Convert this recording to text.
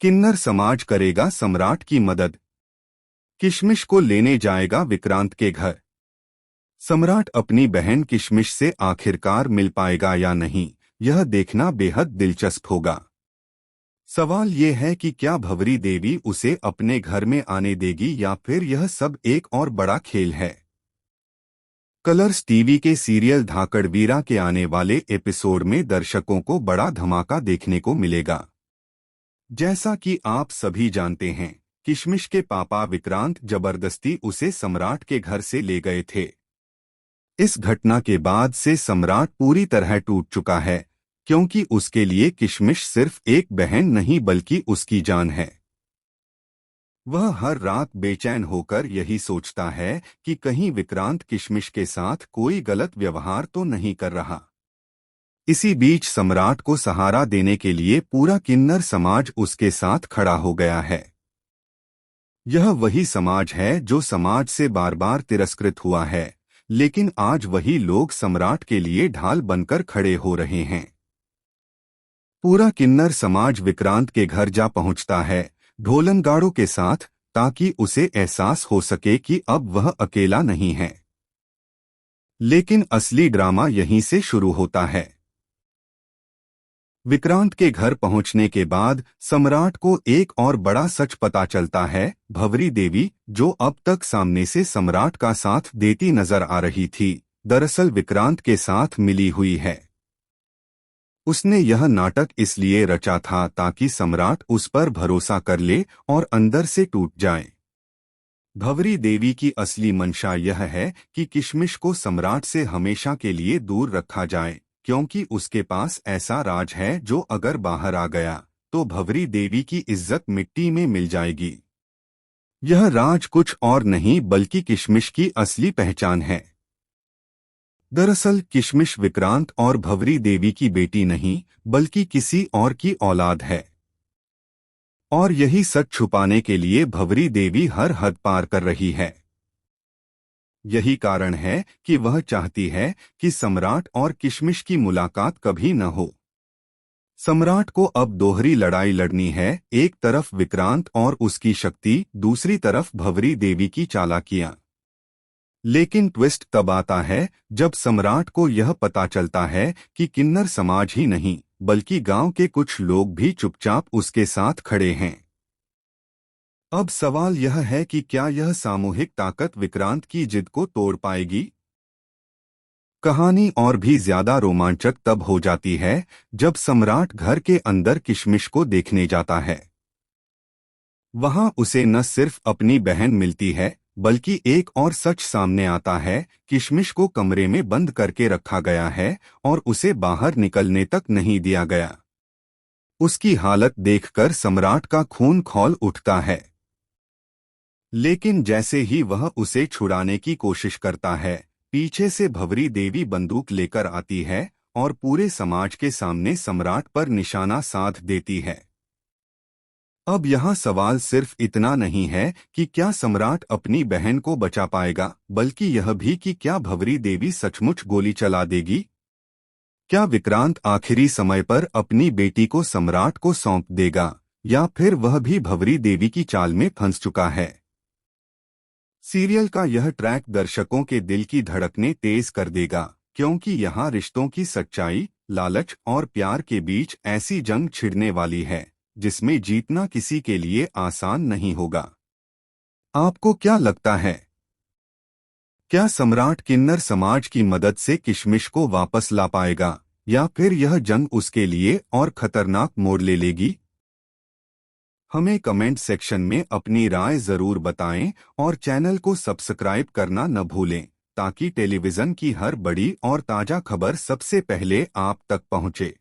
किन्नर समाज करेगा सम्राट की मदद। किशमिश को लेने जाएगा विक्रांत के घर। सम्राट अपनी बहन किशमिश से आखिरकार मिल पाएगा या नहीं, यह देखना बेहद दिलचस्प होगा। सवाल ये है कि क्या भंवरी देवी उसे अपने घर में आने देगी या फिर यह सब एक और बड़ा खेल है। कलर्स टीवी के सीरियल धाकड़वीरा के आने वाले एपिसोड में दर्शकों को बड़ा धमाका देखने को मिलेगा। जैसा कि आप सभी जानते हैं, किशमिश के पापा विक्रांत जबरदस्ती उसे सम्राट के घर से ले गए थे। इस घटना के बाद से सम्राट पूरी तरह टूट चुका है, क्योंकि उसके लिए किशमिश सिर्फ एक बहन नहीं बल्कि उसकी जान है। वह हर रात बेचैन होकर यही सोचता है कि कहीं विक्रांत किशमिश के साथ कोई गलत व्यवहार तो नहीं कर रहा। इसी बीच सम्राट को सहारा देने के लिए पूरा किन्नर समाज उसके साथ खड़ा हो गया है। यह वही समाज है जो समाज से बार बार तिरस्कृत हुआ है, लेकिन आज वही लोग सम्राट के लिए ढाल बनकर खड़े हो रहे हैं। पूरा किन्नर समाज विक्रांत के घर जा पहुंचता है, ढोलनगाड़ों के साथ, ताकि उसे एहसास हो सके कि अब वह अकेला नहीं है। लेकिन असली ड्रामा यहीं से शुरू होता है। विक्रांत के घर पहुंचने के बाद सम्राट को एक और बड़ा सच पता चलता है। भंवरी देवी, जो अब तक सामने से सम्राट का साथ देती नजर आ रही थी, दरअसल विक्रांत के साथ मिली हुई है। उसने यह नाटक इसलिए रचा था ताकि सम्राट उस पर भरोसा कर ले और अंदर से टूट जाए। भंवरी देवी की असली मंशा यह है कि किशमिश को सम्राट से हमेशा के लिए दूर रखा जाए, क्योंकि उसके पास ऐसा राज है जो अगर बाहर आ गया तो भंवरी देवी की इज्जत मिट्टी में मिल जाएगी। यह राज कुछ और नहीं बल्कि किशमिश की असली पहचान है। दरअसल किशमिश विक्रांत और भंवरी देवी की बेटी नहीं बल्कि किसी और की औलाद है, और यही सच छुपाने के लिए भंवरी देवी हर हद पार कर रही है। यही कारण है कि वह चाहती है कि सम्राट और किशमिश की मुलाकात कभी न हो। सम्राट को अब दोहरी लड़ाई लड़नी है, एक तरफ विक्रांत और उसकी शक्ति, दूसरी तरफ भंवरी देवी की चालाकियां। लेकिन ट्विस्ट तब आता है जब सम्राट को यह पता चलता है कि किन्नर समाज ही नहीं बल्कि गांव के कुछ लोग भी चुपचाप उसके साथ खड़े हैं। अब सवाल यह है कि क्या यह सामूहिक ताकत विक्रांत की जिद को तोड़ पाएगी। कहानी और भी ज्यादा रोमांचक तब हो जाती है जब सम्राट घर के अंदर किशमिश को देखने जाता है। वहां उसे न सिर्फ अपनी बहन मिलती है बल्कि एक और सच सामने आता है। किशमिश को कमरे में बंद करके रखा गया है और उसे बाहर निकलने तक नहीं दिया गया। उसकी हालत देखकर सम्राट का खून खौल उठता है। लेकिन जैसे ही वह उसे छुड़ाने की कोशिश करता है, पीछे से भंवरी देवी बंदूक लेकर आती है और पूरे समाज के सामने सम्राट पर निशाना साध देती है। अब यहाँ सवाल सिर्फ इतना नहीं है कि क्या सम्राट अपनी बहन को बचा पाएगा, बल्कि यह भी कि क्या भंवरी देवी सचमुच गोली चला देगी। क्या विक्रांत आखिरी समय पर अपनी बेटी को सम्राट को सौंप देगा, या फिर वह भी भंवरी देवी की चाल में फंस चुका है। सीरियल का यह ट्रैक दर्शकों के दिल की धड़कनें तेज कर देगा, क्योंकि यहाँ रिश्तों की सच्चाई, लालच और प्यार के बीच ऐसी जंग छिड़ने वाली है जिसमें जीतना किसी के लिए आसान नहीं होगा। आपको क्या लगता है, क्या सम्राट किन्नर समाज की मदद से किशमिश को वापस ला पाएगा, या फिर यह जंग उसके लिए और खतरनाक मोड़ ले लेगी। हमें कमेंट सेक्शन में अपनी राय जरूर बताएं और चैनल को सब्सक्राइब करना न भूलें, ताकि टेलीविजन की हर बड़ी और ताजा खबर सबसे पहले आप तक पहुंचे।